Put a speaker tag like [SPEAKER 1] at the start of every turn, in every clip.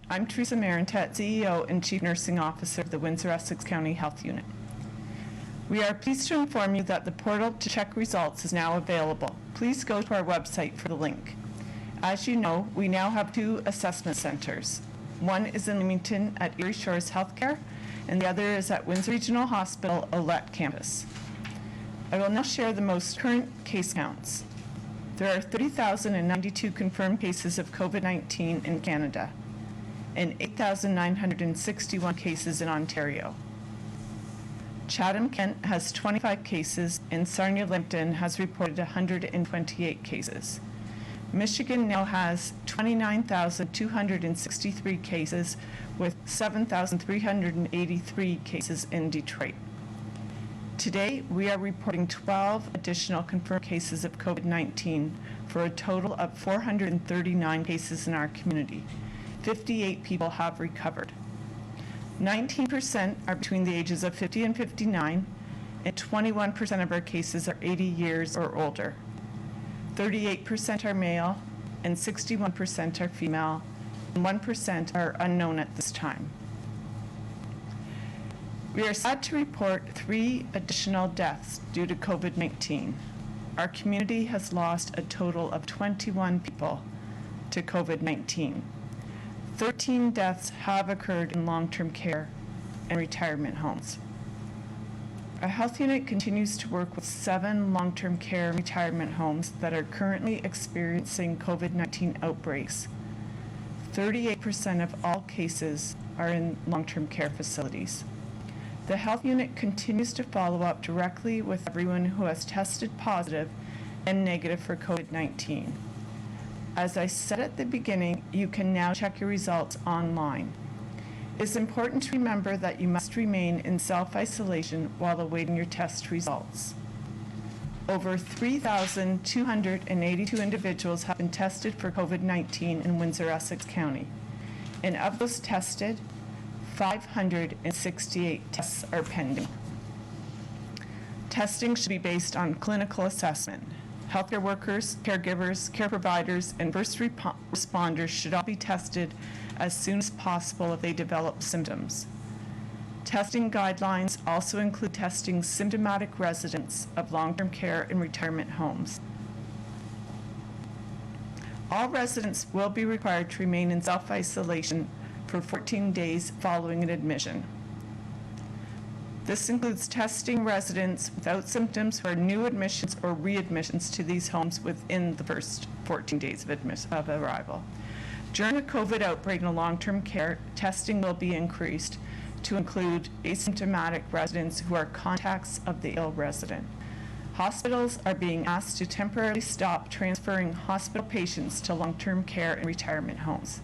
[SPEAKER 1] I'm Teresa Marantet, CEO and Chief Nursing Officer of the Windsor-Essex County Health Unit. We are pleased to inform you that the portal to check results is now available. Please go to our website for the link. As you know, we now have 2 assessment centers. One is in Leamington at Erie Shores Healthcare, and the other is at Windsor Regional Hospital Olette Campus. I will now share the most current case counts. There are 30,092 confirmed cases of COVID-19 in Canada and 8,961 cases in Ontario. Chatham-Kent has 25 cases, and Sarnia-Lambton has reported 128 cases. Michigan now has 29,263 cases, with 7,383 cases in Detroit. Today, we are reporting 12 additional confirmed cases of COVID-19 for a total of 439 cases in our community. 58 people have recovered. 19% are between the ages of 50 and 59, and 21% of our cases are 80 years or older. 38% are male, and 61% are female, and 1% are unknown at this time. We are sad to report 3 additional deaths due to COVID-19. Our community has lost a total of 21 people to COVID-19. 13 deaths have occurred in long-term care and retirement homes. Our health unit continues to work with 7 long-term care and retirement homes that are currently experiencing COVID-19 outbreaks. 38% of all cases are in long-term care facilities. The health unit continues to follow up directly with everyone who has tested positive and negative for COVID-19. As I said at the beginning, you can now check your results online. It's important to remember that you must remain in self-isolation while awaiting your test results. Over 3,282 individuals have been tested for COVID-19 in Windsor-Essex County, and of those tested, 568 tests are pending. Testing should be based on clinical assessment. Healthcare workers, caregivers, care providers, and first responders should all be tested as soon as possible if they develop symptoms. Testing guidelines also include testing symptomatic residents of long-term care and retirement homes. All residents will be required to remain in self-isolation for 14 days following an admission. This includes testing residents without symptoms who are new admissions or readmissions to these homes within the first 14 days of arrival. During a COVID outbreak in long-term care, testing will be increased to include asymptomatic residents who are contacts of the ill resident. Hospitals are being asked to temporarily stop transferring hospital patients to long-term care and retirement homes.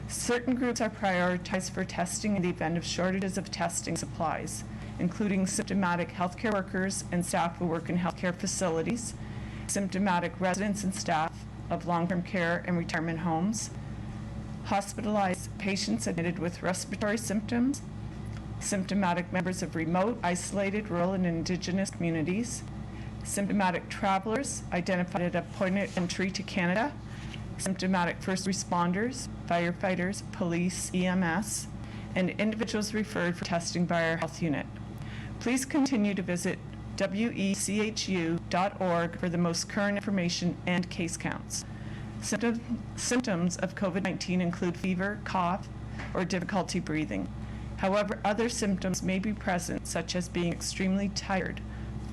[SPEAKER 1] Certain groups are prioritized for testing in the event of shortages of testing supplies, including symptomatic healthcare workers and staff who work in healthcare facilities, symptomatic residents and staff of long-term care and retirement homes, hospitalized patients admitted with respiratory symptoms, symptomatic members of remote, isolated, rural, and indigenous communities, symptomatic travelers identified at a point of entry to Canada, symptomatic first responders, firefighters, police, EMS, and individuals referred for testing by our health unit. Please continue to visit WECHU.org for the most current information and case counts. Symptoms of COVID-19 include fever, cough, or difficulty breathing. However, other symptoms may be present, such as being extremely tired,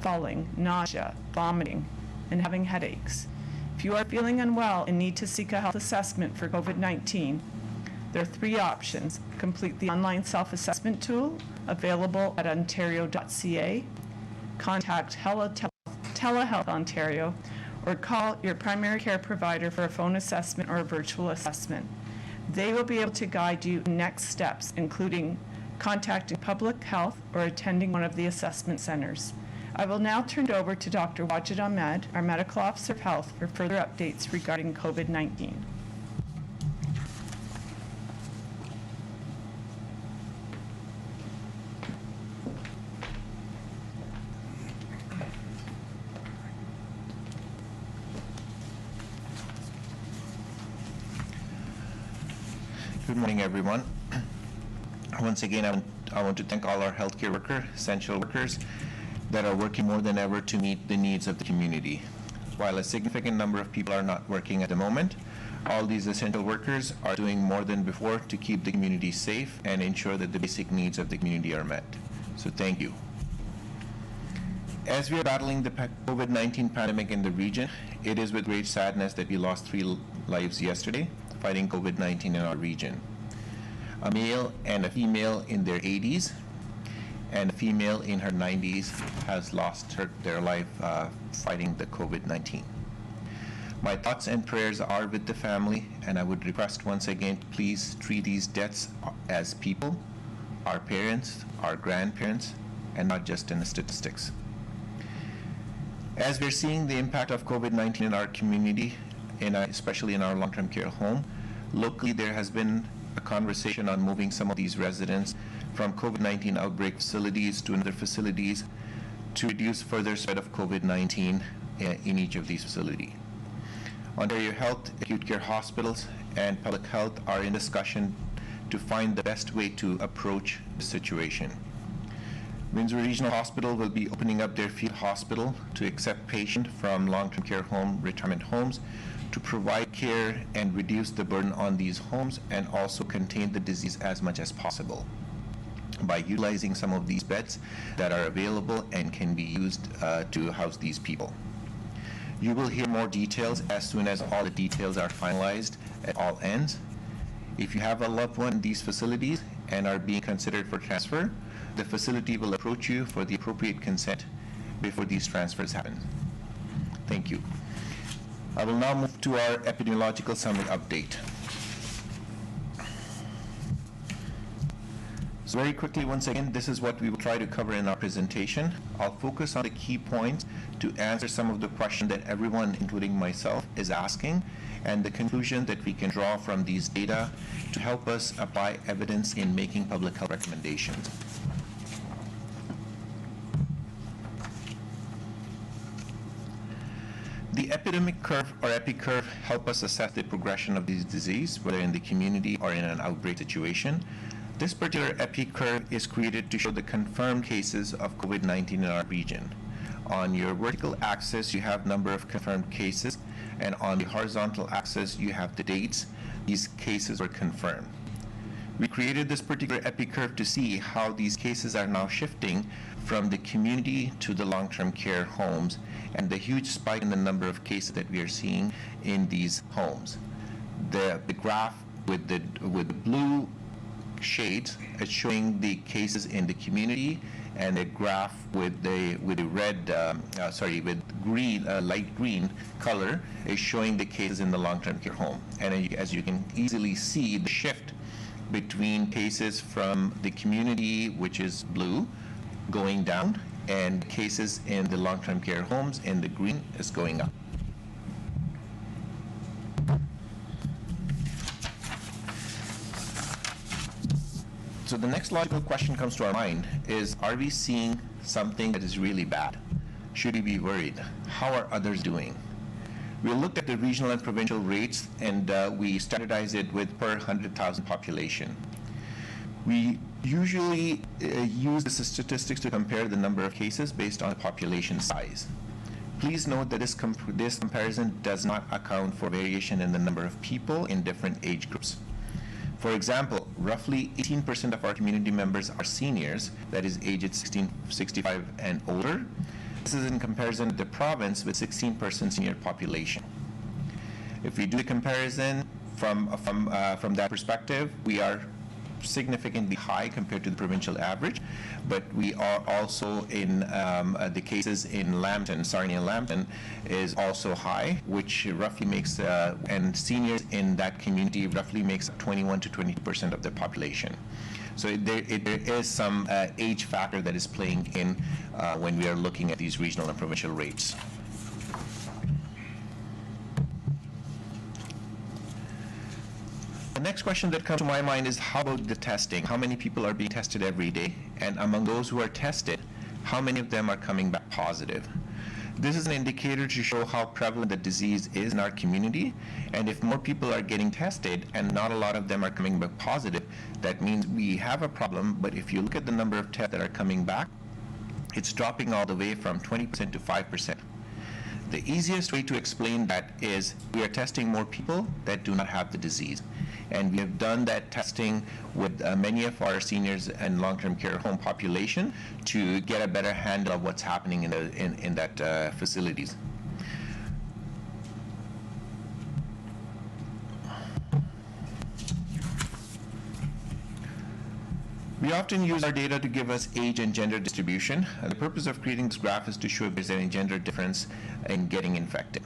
[SPEAKER 1] falling, nausea, vomiting, and having headaches. If you are feeling unwell and need to seek a health assessment for COVID-19, there are 3 options. Complete the online self-assessment tool available at ontario.ca, contact Telehealth Ontario, or call your primary care provider for a phone assessment or a virtual assessment. They will be able to guide you in next steps, including contacting public health or attending one of the assessment centers. I will now turn it over to Dr. Wajid Ahmed, our Medical Officer of Health, for further updates regarding COVID-19.
[SPEAKER 2] Good morning, everyone. Once again, I want to thank all our healthcare workers, essential workers, that are working more than ever to meet the needs of the community. While a significant number of people are not working at the moment, all these essential workers are doing more than before to keep the community safe and ensure that the basic needs of the community are met. So thank you. As we are battling the COVID-19 pandemic in the region, it is with great sadness that we lost 3 lives yesterday fighting COVID-19 in our region. A male and a female in their 80s and a female in her 90s has lost their life fighting the COVID-19. My thoughts and prayers are with the family, and I would request once again, please treat these deaths as people, our parents, our grandparents, and not just in the statistics. As we're seeing the impact of COVID-19 in our community, especially in our long-term care home, locally there has been a conversation on moving some of these residents from COVID-19 outbreak facilities to other facilities to reduce further spread of COVID-19 in each of these facilities. Ontario Health, acute care hospitals, and public health are in discussion to find the best way to approach the situation. Windsor Regional Hospital will be opening up their field hospital to accept patients from long-term care home, retirement homes, to provide care and reduce the burden on these homes and also contain the disease as much as possible by utilizing some of these beds that are available and can be used to house these people. You will hear more details as soon as all the details are finalized at all ends. If you have a loved one in these facilities and are being considered for transfer, the facility will approach you for the appropriate consent before these transfers happen. Thank you. I will now move to our epidemiological summary update. So very quickly, once again, this is what we will try to cover in our presentation. I'll focus on the key points to answer some of the questions that everyone, including myself, is asking, and the conclusion that we can draw from these data to help us apply evidence in making public health recommendations. The epidemic curve or EpiCurve help us assess the progression of this disease, whether in the community or in an outbreak situation. This particular EpiCurve is created to show the confirmed cases of COVID-19 in our region. On your vertical axis, you have number of confirmed cases, and on the horizontal axis, you have the dates these cases were confirmed. We created this particular EpiCurve to see how these cases are now shifting from the community to the long-term care homes and the huge spike in the number of cases that we are seeing in these homes. The graph with the blue shades is showing the cases in the community, and the graph with the green, light green color is showing the cases in the long-term care home. And as you can easily see, the shift between cases from the community, which is blue, going down, and cases in the long-term care homes in the green is going up. So the next logical question comes to our mind is, are we seeing something that is really bad? Should we be worried? How are others doing? We looked at the regional and provincial rates, and we standardized it with per 100,000 population. We usually use the statistics to compare the number of cases based on population size. Please note that this comparison does not account for variation in the number of people in different age groups. For example, roughly 18% of our community members are seniors, that is aged 65 and older. This is in comparison to the province with 16% senior population. If we do the comparison from that perspective, we are significantly high compared to the provincial average, but we are also in the cases in Lambton, Sarnia and Lambton is also high, which roughly makes, and seniors in that community roughly makes 21 to 22% of the population. So there is some age factor that is playing in when we are looking at these regional and provincial rates. The next question that comes to my mind is, how about the testing? How many people are being tested every day? And among those who are tested, how many of them are coming back positive? This is an indicator to show how prevalent the disease is in our community, and if more people are getting tested and not a lot of them are coming back positive, that means we have a problem. But if you look at the number of tests that are coming back, it's dropping all the way from 20% to 5%. The easiest way to explain that is we are testing more people that do not have the disease. And we have done that testing with many of our seniors and long-term care home population to get a better handle of what's happening in that facilities. We often use our data to give us age and gender distribution. The purpose of creating this graph is to show if there's any gender difference in getting infected.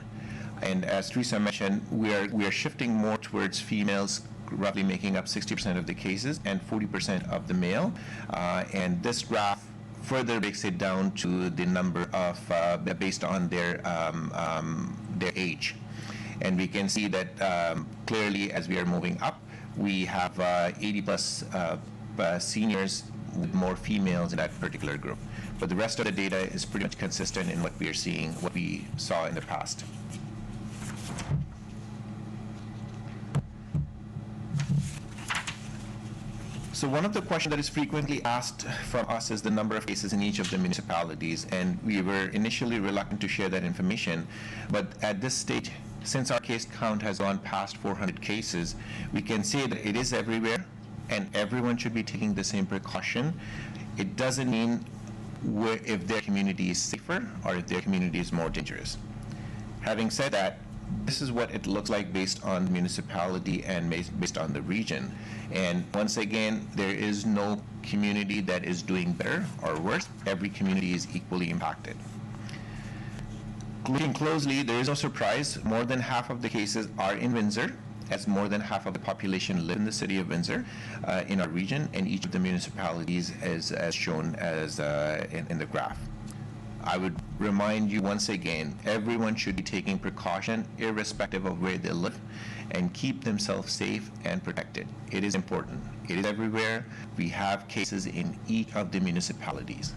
[SPEAKER 2] And as Teresa mentioned, we are shifting more towards females, roughly making up 60% of the cases and 40% of the male. And this graph further breaks it down to the number of based on their age. And we can see that clearly as we are moving up, we have 80 plus seniors with more females in that particular group. But the rest of the data is pretty much consistent in what we are seeing, what we saw in the past. So one of the questions that is frequently asked from us is the number of cases in each of the municipalities, and we were initially reluctant to share that information, but at this stage, since our case count has gone past 400 cases, we can say that it is everywhere, and everyone should be taking the same precaution. It doesn't mean if their community is safer or if their community is more dangerous. Having said that, this is what it looks like based on the municipality and based on the region. And once again, there is no community that is doing better or worse. Every community is equally impacted. Looking closely, there is no surprise. More than half of the cases are in Windsor, as more than half of the population live in the city of Windsor in our region, and each of the municipalities is as shown as in the graph. I would remind you once again, everyone should be taking precaution irrespective of where they live and keep themselves safe and protected. It is important. It is everywhere. We have cases in each of the municipalities.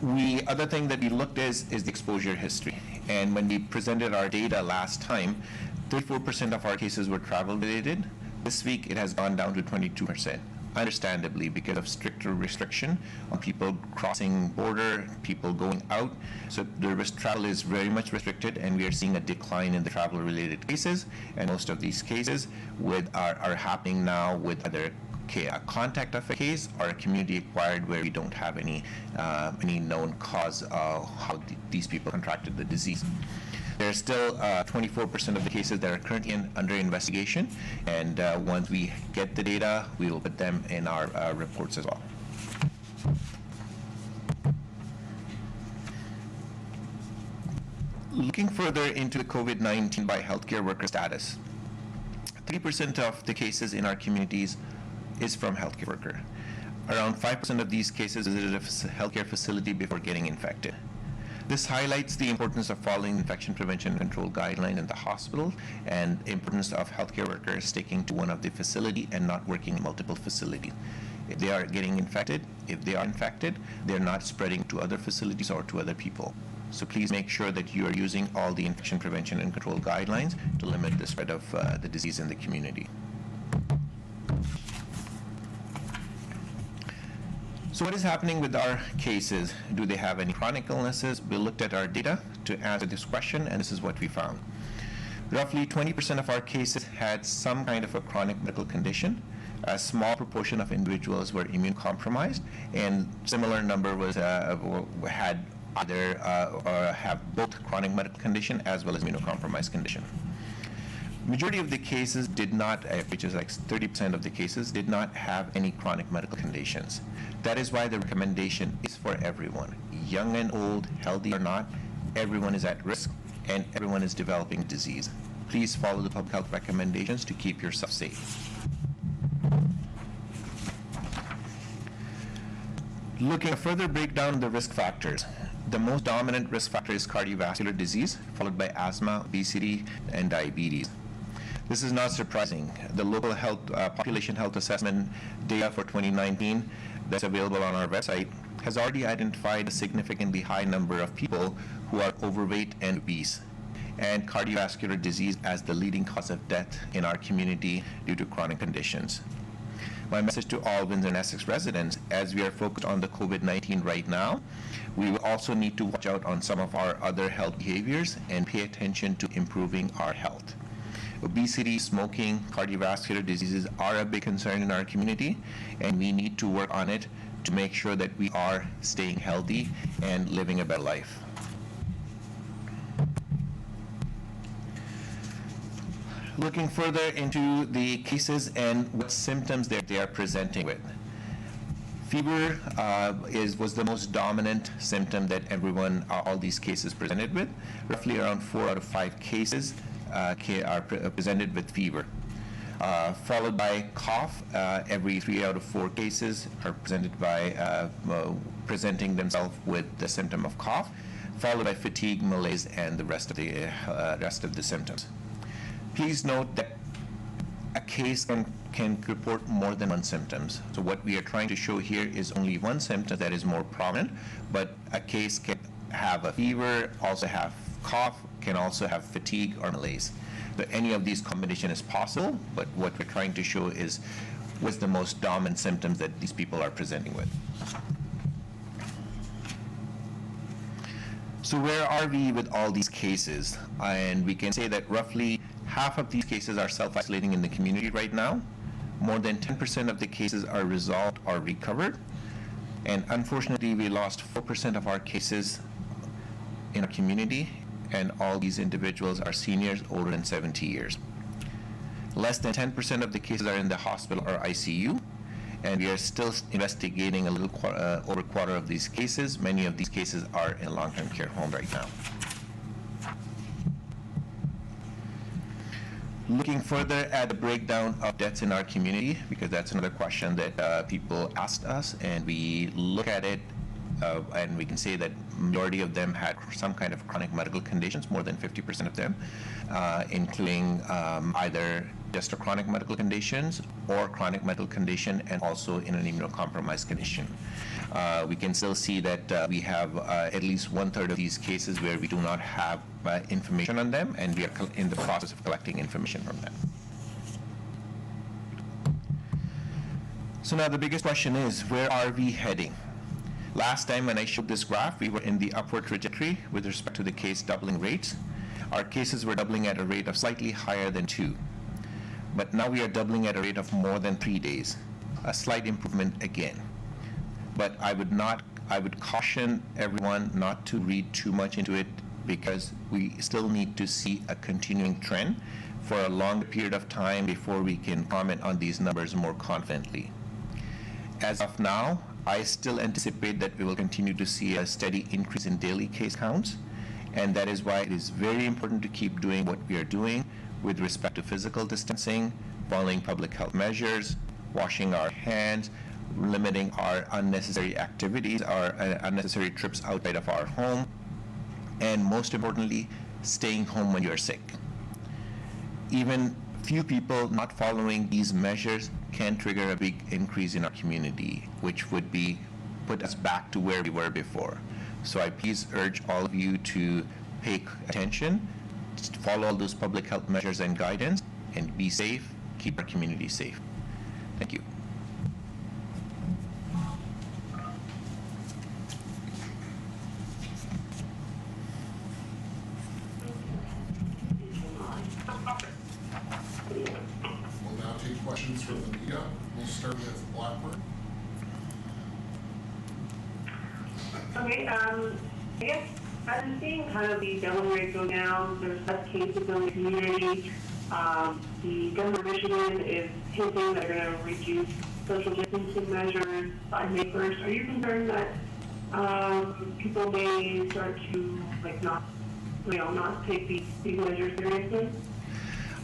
[SPEAKER 2] The other thing that we looked is the exposure history. And when we presented our data last time, 34% of our cases were travel related. This week it has gone down to 22%, understandably because of stricter restriction on people crossing border, people going out. So the travel is very much restricted, and we are seeing a decline in the travel related cases, and most of these cases are happening now with either a contact of a case or a community acquired where we don't have any known cause of how these people contracted the disease. There are still 24% of the cases that are currently under investigation, and once we get the data, we will put them in our reports as well. Looking further into the COVID-19 by healthcare worker status, 3% of the cases in our communities is from healthcare worker. Around 5% of these cases visited a healthcare facility before getting infected. This highlights the importance of following infection prevention and control guidelines in the hospital, and the importance of healthcare workers sticking to one of the facility and not working in multiple facilities. If they are getting infected, if they are infected, they're not spreading to other facilities or to other people. So please make sure that you are using all the infection prevention and control guidelines to limit the spread of the disease in the community. So what is happening with our cases? Do they have any chronic illnesses? We looked at our data to answer this question, and this is what we found. Roughly 20% of our cases had some kind of a chronic medical condition. A small proportion of individuals were immune compromised, and similar number was had either or have both chronic medical condition as well as immunocompromised condition. Majority of the cases did not, which is like 30% of the cases, did not have any chronic medical conditions. That is why the recommendation is for everyone, young and old, healthy or not, everyone is at risk and everyone is developing disease. Please follow the public health recommendations to keep yourself safe. Looking at further breakdown of the risk factors, the most dominant risk factor is cardiovascular disease, followed by asthma, obesity, and diabetes. This is not surprising. The local health population health assessment data for 2019 that's available on our website has already identified a significantly high number of people who are overweight and obese, and cardiovascular disease as the leading cause of death in our community due to chronic conditions. My message to all Windsor-Essex residents, as we are focused on the COVID-19 right now, we will also need to watch out on some of our other health behaviors and pay attention to improving our health. Obesity, smoking, cardiovascular diseases are a big concern in our community, and we need to work on it to make sure that we are staying healthy and living a better life. Looking further into the cases and what symptoms that they are presenting with. Fever was the most dominant symptom that all these cases presented with. Roughly around 4 out of 5 cases are presented with fever. Followed by cough. Every 3 out of 4 cases are presenting themselves with the symptom of cough, followed by fatigue, malaise, and the rest of the symptoms. Please note that a case can report more than one symptoms. So what we are trying to show here is only one symptom that is more prominent, but a case can have a fever, also have cough, can also have fatigue or malaise. So any of these combination is possible, but what we're trying to show is what's the most dominant symptoms that these people are presenting with. So where are we with all these cases? And we can say that roughly half of these cases are self-isolating in the community right now. More than 10% of the cases are resolved or recovered. And unfortunately, we lost 4% of our cases in our community, and all these individuals are seniors older than 70 years. Less than 10% of the cases are in the hospital or ICU, and we are still investigating a little over a quarter of these cases. Many of these cases are in long-term care home right now. Looking further at the breakdown of deaths in our community, because that's another question that people asked us, and we look at it, and we can say that majority of them had some kind of chronic medical conditions, more than 50% of them, including either just a chronic medical conditions or chronic medical condition and also in an immunocompromised condition. We can still see that we have at least 1/3 of these cases where we do not have information on them, and we are in the process of collecting information from them. So now the biggest question is, where are we heading? Last time when I showed this graph, we were in the upward trajectory with respect to the case doubling rates. Our cases were doubling at a rate of slightly higher than 2. But now we are doubling at a rate of more than 3 days, a slight improvement again. But I would caution everyone not to read too much into it, because we still need to see a continuing trend for a long period of time before we can comment on these numbers more confidently. As of now, I still anticipate that we will continue to see a steady increase in daily case counts, and that is why it is very important to keep doing what we are doing with respect to physical distancing, following public health measures, washing our hands, limiting our unnecessary activities, our unnecessary trips outside of our home, and most importantly, staying home when you're sick. Even few people not following these measures can trigger a big increase in our community, which would put us back to where we were before. So I please urge all of you to pay attention, follow all those public health measures and guidance, and be safe, keep our community safe. Thank you.
[SPEAKER 3] We'll now take questions from the media. We'll start with Blackburn.
[SPEAKER 4] Okay, I guess I'm seeing kind of the doubling rate go down. There's less cases in the community. The governor of Michigan is hinting that they're going to reduce social distancing measures by May 1st. Are you concerned that people may start to not take these measures seriously?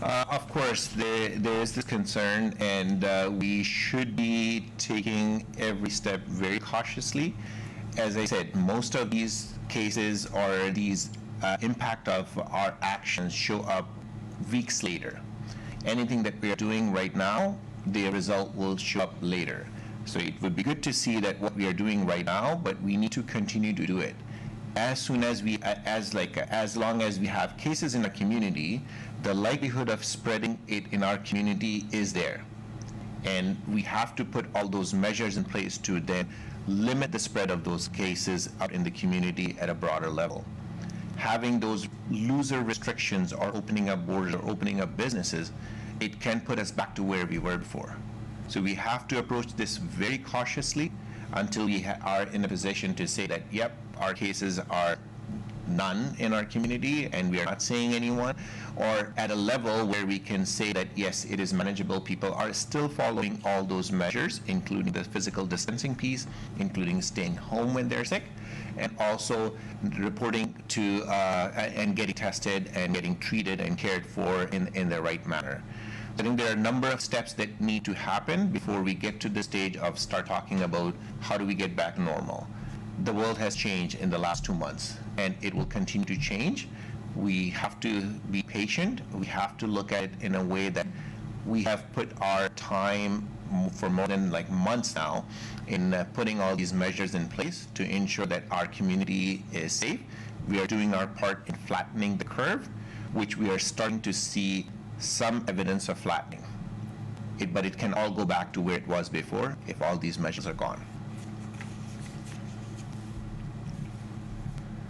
[SPEAKER 2] Of course, there is this concern, and we should be taking every step very cautiously. As I said, most of these cases or these impact of our actions show up weeks later. Anything that we are doing right now, the result will show up later. So it would be good to see that what we are doing right now, but we need to continue to do it. As soon as as long as we have cases in our community, the likelihood of spreading it in our community is there. And we have to put all those measures in place to then limit the spread of those cases out in the community at a broader level. Having those looser restrictions or opening up borders or opening up businesses, it can put us back to where we were before. So we have to approach this very cautiously until we are in a position to say that, yep, our cases are none in our community and we are not seeing anyone, or at a level where we can say that, yes, it is manageable. People are still following all those measures, including the physical distancing piece, including staying home when they're sick, and also reporting to and getting tested and getting treated and cared for in the right manner. I think there are a number of steps that need to happen before we get to the stage of start talking about how do we get back normal. The world has changed in the last 2 months, and it will continue to change. We have to be patient. We have to look at it in a way that we have put our time for more than months now in putting all these measures in place to ensure that our community is safe. We are doing our part in flattening the curve, which we are starting to see some evidence of flattening. But it can all go back to where it was before if all these measures are gone.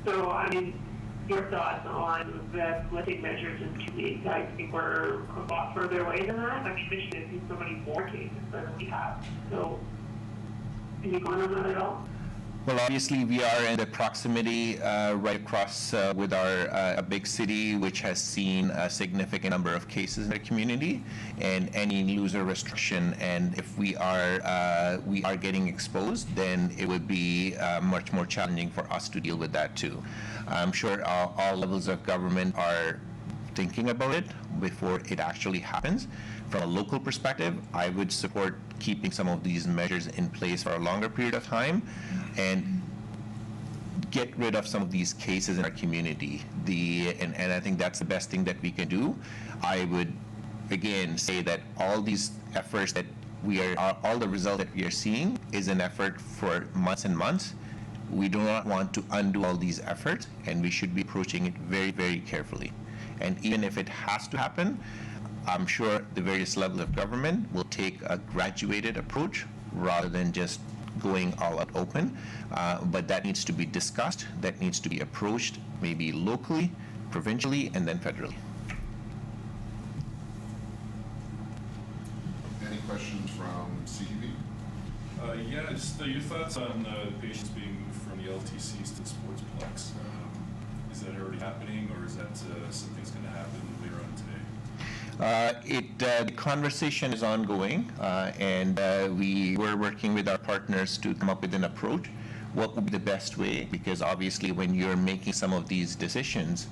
[SPEAKER 4] So, I mean, your thoughts on the lifting measures in 2 weeks? I think we're a lot further away than that. I mean, Michigan has seen so many more cases than we have. So, can you comment on that at all?
[SPEAKER 2] Well, obviously, we are in the proximity right across with our a big city, which has seen a significant number of cases in the community, and any looser restriction. And if we are getting exposed, then it would be much more challenging for us to deal with that too. I'm sure all levels of government are thinking about it before it actually happens. From a local perspective, I would support keeping some of these measures in place for a longer period of time and get rid of some of these cases in our community. And I think that's the best thing that we can do. I would, again, say that all these efforts that all the result that we are seeing is an effort for months and months. We do not want to undo all these efforts, and we should be approaching it very, very carefully. And even if it has to happen, I'm sure the various levels of government will take a graduated approach rather than just going all out open. But that needs to be discussed, that needs to be approached maybe locally, provincially, and then federally.
[SPEAKER 3] Any questions from CTV?
[SPEAKER 5] Yeah, just your thoughts on patients being moved from the LTCs to the sportsplex. Is that already happening, or is that something that's going to happen later on today?
[SPEAKER 2] The conversation is ongoing, and we were working with our partners to come up with an approach. What would be the best way? Because obviously when you're making some of these decisions,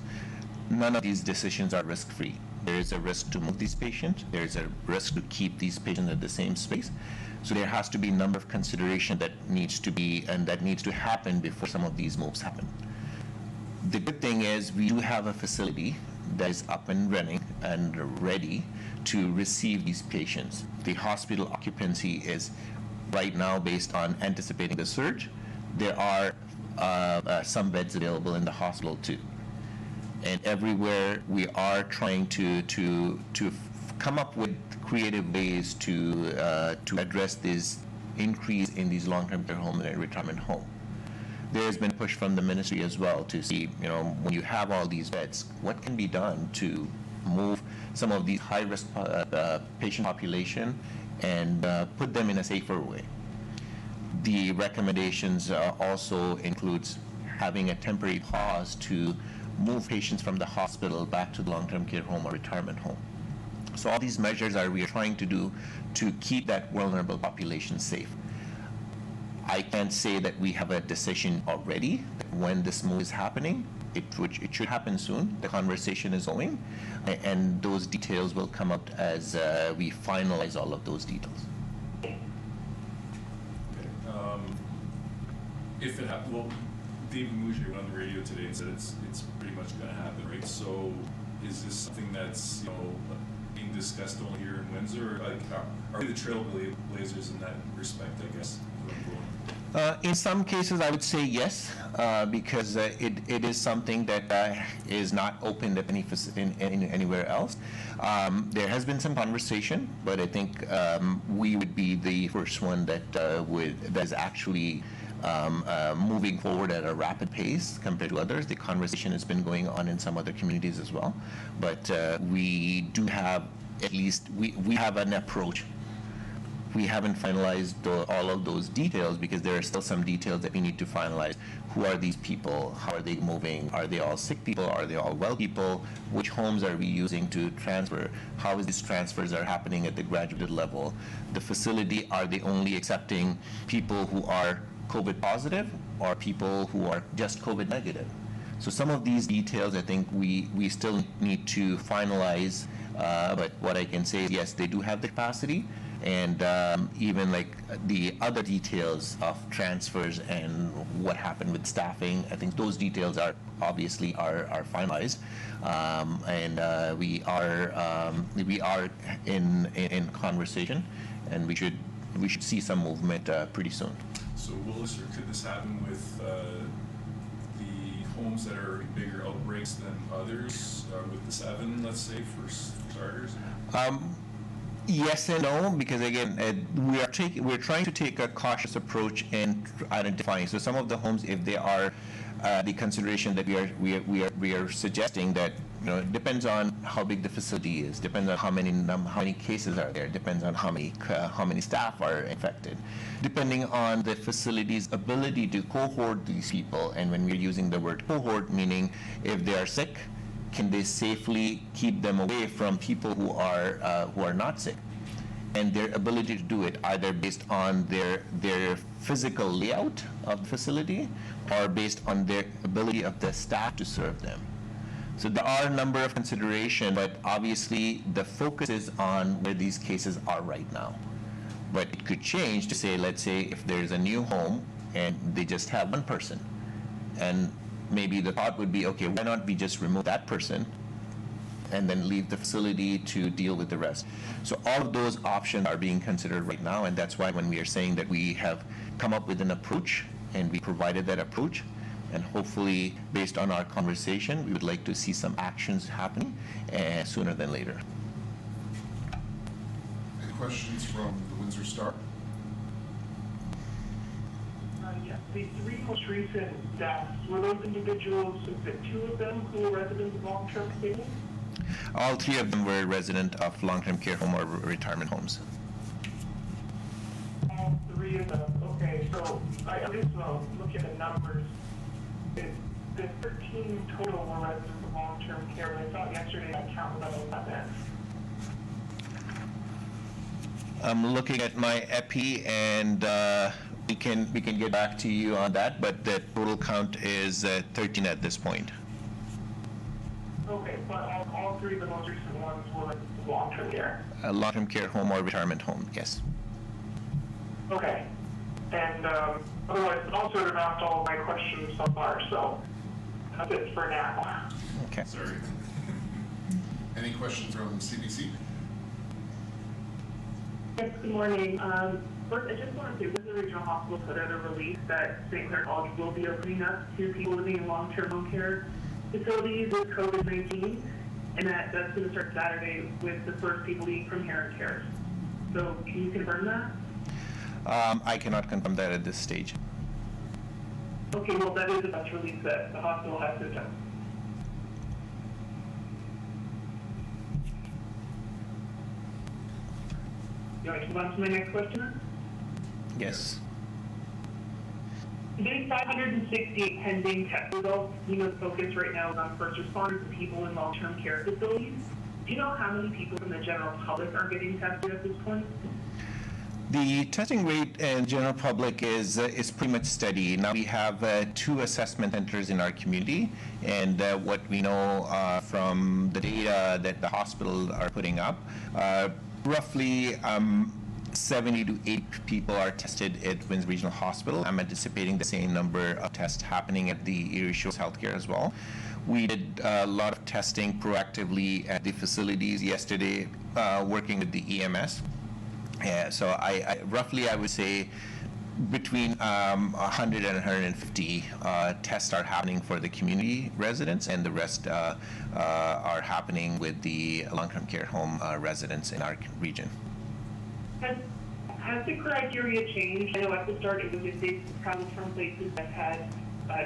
[SPEAKER 2] none of these decisions are risk-free. There is a risk to move these patients. There is a risk to keep these patients at the same space. So there has to be a number of consideration that needs to be, and that needs to happen before some of these moves happen. The good thing is we do have a facility that is up and running and ready to receive these patients. The hospital occupancy is right now based on anticipating the surge. There are some beds available in the hospital too. And everywhere we are trying to come up with creative ways to address this increase in these long-term care home and retirement home. There's been a push from the ministry as well to see, when you have all these beds, what can be done to move some of these high-risk patient population and put them in a safer way. The recommendations also includes having a temporary pause to move patients from the hospital back to the long-term care home or retirement home. So all these measures we are trying to do to keep that vulnerable population safe. I can't say that we have a decision already when this move is happening. It should happen soon. The conversation is going, and those details will come out as we finalize all of those details.
[SPEAKER 5] Okay. If it happens, well, David Mougier went on the radio today and said it's pretty much going to happen, right? So is this something that's being discussed only here in Windsor? Like, are we the trailblazers in that respect, I guess?
[SPEAKER 2] In some cases, I would say yes, because it is something that is not open at anywhere else. There has been some conversation, but I think we would be the first one that is actually moving forward at a rapid pace compared to others. The conversation has been going on in some other communities as well, but we do have at least we have an approach. We haven't finalized all of those details because there are still some details that we need to finalize. Who are these people? How are they moving? Are they all sick people? Are they all well people? Which homes are we using to transfer? How is these transfers are happening at the graduate level? The facility, are they only accepting people who are COVID positive or people who are just COVID negative? So some of these details I think we still need to finalize, but what I can say is yes, they do have the capacity. And even like the other details of transfers and what happened with staffing, I think those details are obviously are finalized, and we are in conversation, and we should see some movement pretty soon.
[SPEAKER 5] So Willis, or could this happen with the homes that are bigger outbreaks than others, with the 7, let's say, for starters?
[SPEAKER 2] Yes and no, because again, we're trying to take a cautious approach in identifying. So some of the homes, if they are the consideration that we are suggesting, that it depends on how big the facility is, depends on how many cases are there, depends on how many staff are infected, depending on the facility's ability to cohort these people. And when we're using the word cohort, meaning if they are sick, can they safely keep them away from people who are not sick? And their ability to do it either based on their physical layout of the facility or based on their ability of the staff to serve them. So there are a number of considerations, but obviously the focus is on where these cases are right now. But it could change to say, let's say if there's a new home and they just have one person, and maybe the thought would be, okay, why not we just remove that person and then leave the facility to deal with the rest? So all of those options are being considered right now, and that's why when we are saying that we have come up with an approach and we provided that approach, and hopefully based on our conversation, we would like to see some actions happening sooner than later.
[SPEAKER 3] Any questions from the Windsor Star?
[SPEAKER 4] Yes, the 3 most recent deaths, were those individuals, was it 2 of them who were residents of long-term care?
[SPEAKER 2] All 3 of them were resident of long-term care home or retirement homes.
[SPEAKER 4] All 3 of them, okay, so I just look at the numbers. The 13 total were residents of long-term care, but I thought yesterday that count was 11.
[SPEAKER 2] I'm looking at my EPI, and we can get back to you on that, but the total count is 13 at this point.
[SPEAKER 4] Okay, but all 3 of the most recent ones were long-term care?
[SPEAKER 2] A long-term care home or retirement home, yes.
[SPEAKER 4] Okay, and otherwise, all sort of asked all of my questions so far, so that's it for now.
[SPEAKER 2] Okay.
[SPEAKER 5] Sorry.
[SPEAKER 3] Any questions from CBC?
[SPEAKER 4] Yes, good morning. First, I just wanted to say, Windsor Regional Hospital put out a release that St. Clair College will be opening up to people living in long-term home care facilities with COVID-19, and that's going to start Saturday with the first people leaving from Heron Care. So can you confirm that?
[SPEAKER 2] I cannot confirm that at this stage.
[SPEAKER 4] Okay, well, that is a press release that the hospital has to do. You want me to move on to my next question?
[SPEAKER 2] Yes.
[SPEAKER 4] Today's 568 pending test results. The focus right now is on first responders and people in long-term care facilities. Do you know how many people from the general public are getting tested at this point?
[SPEAKER 2] The testing rate in general public is pretty much steady. Now we have 2 assessment centers in our community, and what we know from the data that the hospital are putting up, roughly 70 to 80 people are tested at Windsor Regional Hospital. I'm anticipating the same number of tests happening at the Erie Shores Healthcare as well. We did a lot of testing proactively at the facilities yesterday, working with the EMS. So I roughly, I would say, between 100 and 150 tests are happening for the community residents, and the rest are happening with the long-term care home residents in our region.
[SPEAKER 4] Has the criteria changed? I know at the start it was if they traveled from places that had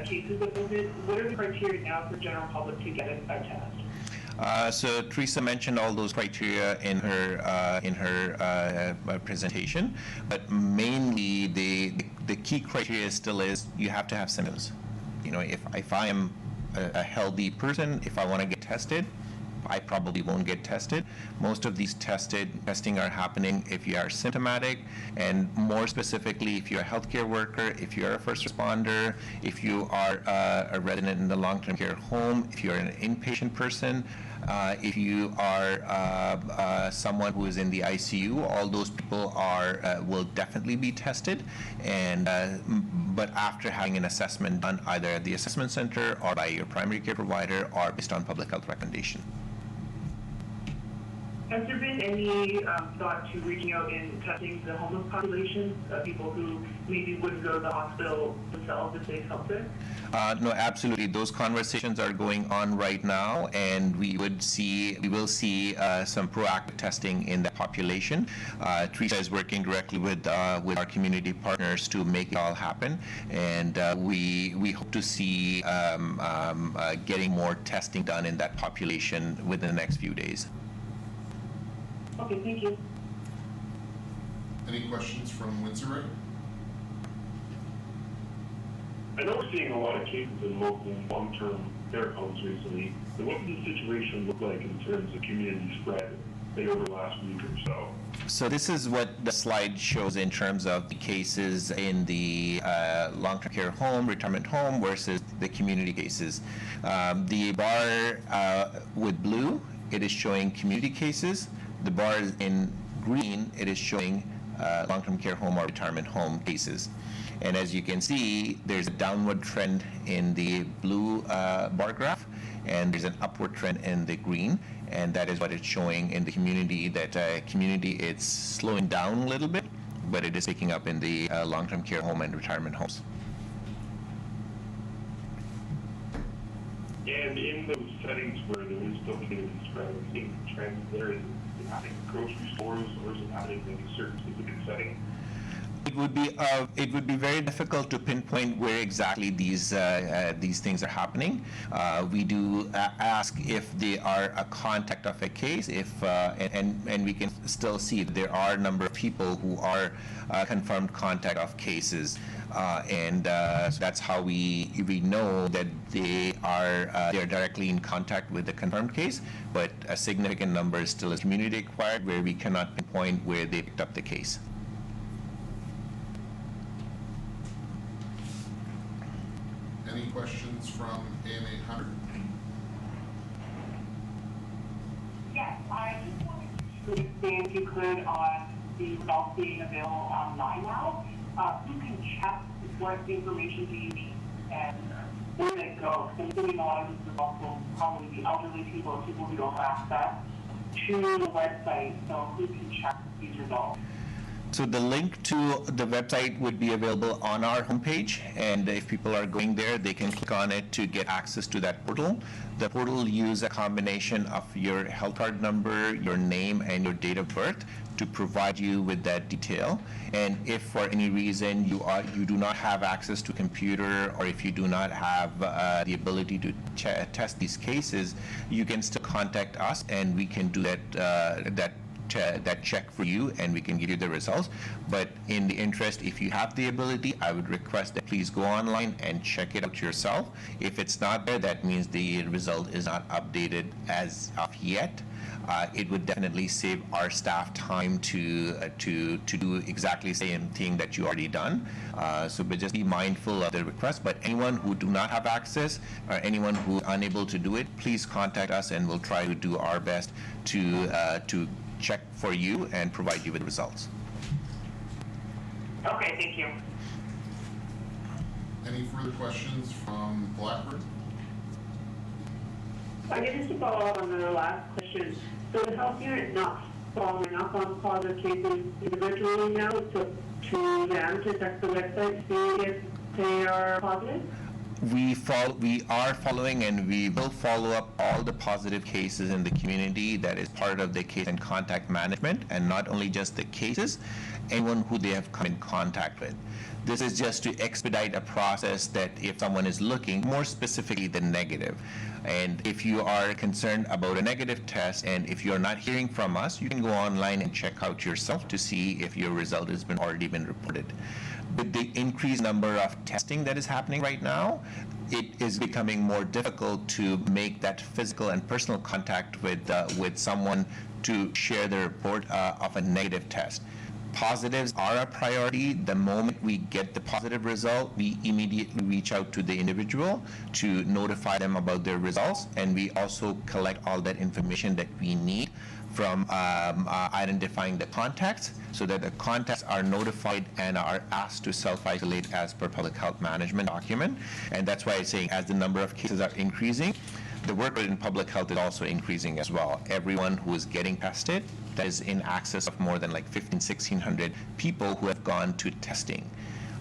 [SPEAKER 4] cases of COVID. What are the criteria now for general public to get a test?
[SPEAKER 2] So Teresa mentioned all those criteria in her presentation, but mainly the key criteria still is you have to have symptoms. You know, if I am a healthy person, if I want to get tested, I probably won't get tested. Most of these testing are happening if you are symptomatic, and more specifically, if you're a healthcare worker, if you're a first responder, if you are a resident in the long-term care home, if you're an inpatient person, if you are someone who is in the ICU, all those people will definitely be tested, and but after having an assessment done either at the assessment center or by your primary care provider or based on public health recommendation.
[SPEAKER 4] Has there been any thought to reaching out and testing the homeless population, people who maybe wouldn't go to the hospital themselves if they felt sick?
[SPEAKER 2] No, absolutely. Those conversations are going on right now, and we will see some proactive testing in the population. Teresa is working directly with our community partners to make it all happen, and we hope to see getting more testing done in that population within the next few days.
[SPEAKER 4] Okay, thank you.
[SPEAKER 3] Any questions from Windsor?
[SPEAKER 6] I know we're seeing a lot of cases in local long-term care homes recently. So what does the situation look like in terms of community spread, say, over the last week or so?
[SPEAKER 2] So this is what the slide shows in terms of the cases in the long-term care home, retirement home versus the community cases. The bar with blue, it is showing community cases. The bar in green, it is showing long-term care home or retirement home cases. And as you can see, there's a downward trend in the blue bar graph, and there's an upward trend in the green, and that is what it's showing in the community, that community, it's slowing down a little bit, but it is picking up in the long-term care home and retirement homes.
[SPEAKER 6] And in those settings where there is still community spread, we're seeing trends there. Is it happening in grocery stores, or is it happening in a certain specific setting?
[SPEAKER 2] It would be very difficult to pinpoint where exactly these things are happening. We do ask if they are a contact of a case, and we can still see that there are a number of people who are confirmed contact of cases, and so that's how we know that they are directly in contact with the confirmed case. But a significant number still is community acquired, where we cannot pinpoint where they picked up the case.
[SPEAKER 3] Any questions from AN 800?
[SPEAKER 4] Yes, I just wanted to expand, if you could, on the results being available online now. You can check what information do you need and where they go. So I'm assuming a lot of these results will probably be elderly people or people who don't have access to the website, so who can check these results?
[SPEAKER 2] So the link to the website would be available on our homepage, and if people are going there, they can click on it to get access to that portal. The portal will use a combination of your health card number, your name, and your date of birth to provide you with that detail. And if for any reason you do not have access to a computer, or if you do not have the ability to test these cases, you can still contact us, and we can do that check for you, and we can give you the results. But in the interest, if you have the ability, I would request that please go online and check it out yourself. If it's not there, that means the result is not updated as of yet. It would definitely save our staff time to do exactly the same thing that you already done. But just be mindful of the request. But anyone who do not have access, or anyone who is unable to do it, please contact us, and we'll try to do our best to check for you and provide you with results.
[SPEAKER 4] Okay, thank you.
[SPEAKER 3] Any further questions from Blackburn?
[SPEAKER 4] I guess just to follow up on the last question, so the health unit not following up on positive cases individually now, to them to check the website to see if they are positive?
[SPEAKER 2] We are following, and we will follow up all the positive cases in the community. That is part of the case and contact management, and not only just the cases, anyone who they have come in contact with. This is just to expedite a process that if someone is looking, more specifically the negative. And if you are concerned about a negative test, and if you're not hearing from us, you can go online and check out yourself to see if your result has already been reported. With the increased number of testing that is happening right now, it is becoming more difficult to make that physical and personal contact with someone to share the report of a negative test. Positives are a priority. The moment we get the positive result, we immediately reach out to the individual to notify them about their results, and we also collect all that information that we need from identifying the contacts, so that the contacts are notified and are asked to self-isolate as per public health management document. And that's why I'm saying, as the number of cases are increasing, the workload in public health is also increasing as well. Everyone who is getting tested, that is in excess of more than like 1,600 people who have gone to testing.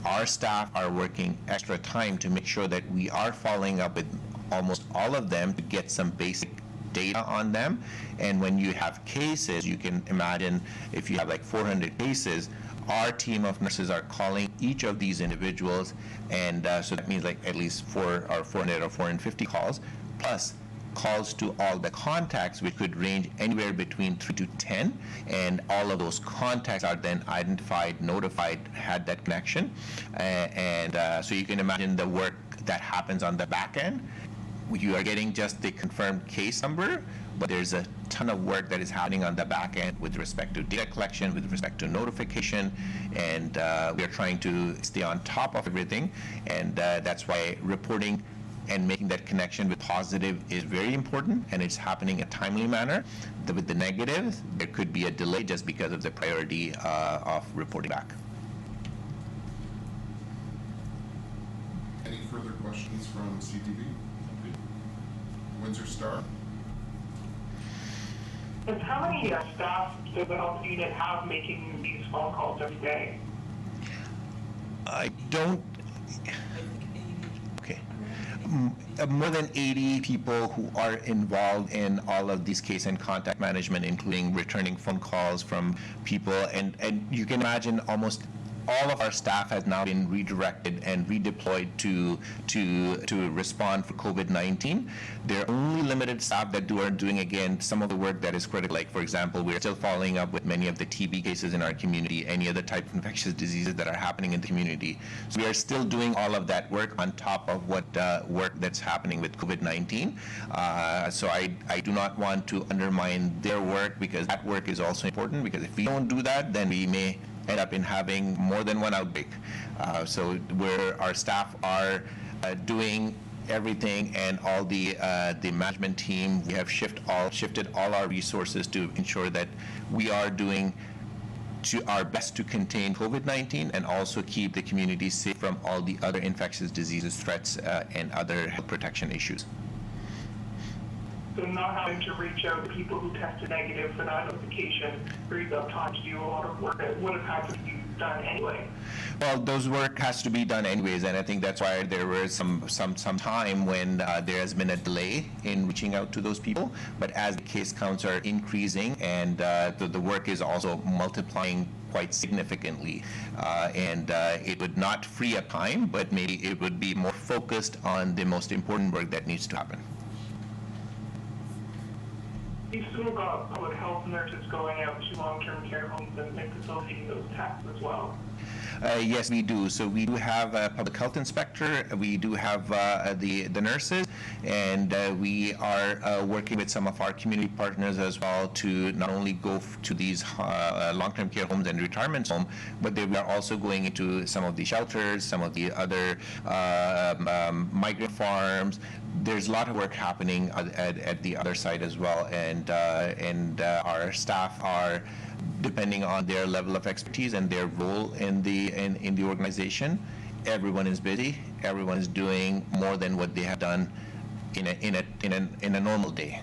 [SPEAKER 2] Our staff are working extra time to make sure that we are following up with almost all of them to get some basic data on them. And when you have cases, you can imagine if you have like 400 cases, our team of nurses are calling each of these individuals, and so that means like at least 400 or 450 calls, plus calls to all the contacts, which could range anywhere between 3 to 10, and all of those contacts are then identified, notified, had that connection, so you can imagine the work that happens on the back end. You are getting just the confirmed case number, but there's a ton of work that is happening on the back end with respect to data collection, with respect to notification, and we are trying to stay on top of everything, and that's why reporting and making that connection with positive is very important, and it's happening in a timely manner. With the negative, there could be a delay just because of the priority of reporting back.
[SPEAKER 3] Any further questions from CTV? Windsor Star?
[SPEAKER 4] And how many staff does the health unit have making these phone calls every day?
[SPEAKER 2] I don't. Okay. More than 80 people who are involved in all of these case and contact management, including returning phone calls from people, and you can imagine almost all of our staff has now been redirected and redeployed to respond for COVID-19. There are only limited staff that are doing, again, some of the work that is critical. Like, for example, we're still following up with many of the TB cases in our community, any other type of infectious diseases that are happening in the community. So we are still doing all of that work on top of what work that's happening with COVID-19. So I do not want to undermine their work, because that work is also important, because if we don't do that, then we may end up in having more than one outbreak. So where our staff are doing everything, and all the management team, we have shifted all our resources to ensure that we are doing our best to contain COVID-19 and also keep the community safe from all the other infectious diseases, threats, and other health protection issues.
[SPEAKER 4] So not having to reach out to people who tested negative for that notification frees up time to do a lot of work that would have had to be done anyway.
[SPEAKER 2] Well, those work has to be done anyways, and I think that's why there was some time when there has been a delay in reaching out to those people. But as the case counts are increasing, and the work is also multiplying quite significantly, and it would not free up time, but maybe it would be more focused on the most important work that needs to happen.
[SPEAKER 4] You've still got public health nurses going out to long-term care homes and facilitating those tests as well.
[SPEAKER 2] Yes, we do. So we do have a public health inspector. We do have the nurses, and we are working with some of our community partners as well to not only go to these long-term care homes and retirement homes, but we are also going into some of the shelters, some of the other migrant farms. There's a lot of work happening at the other side as well, and our staff are depending on their level of expertise and their role in the organization, everyone is busy. Everyone is doing more than what they have done in a normal day.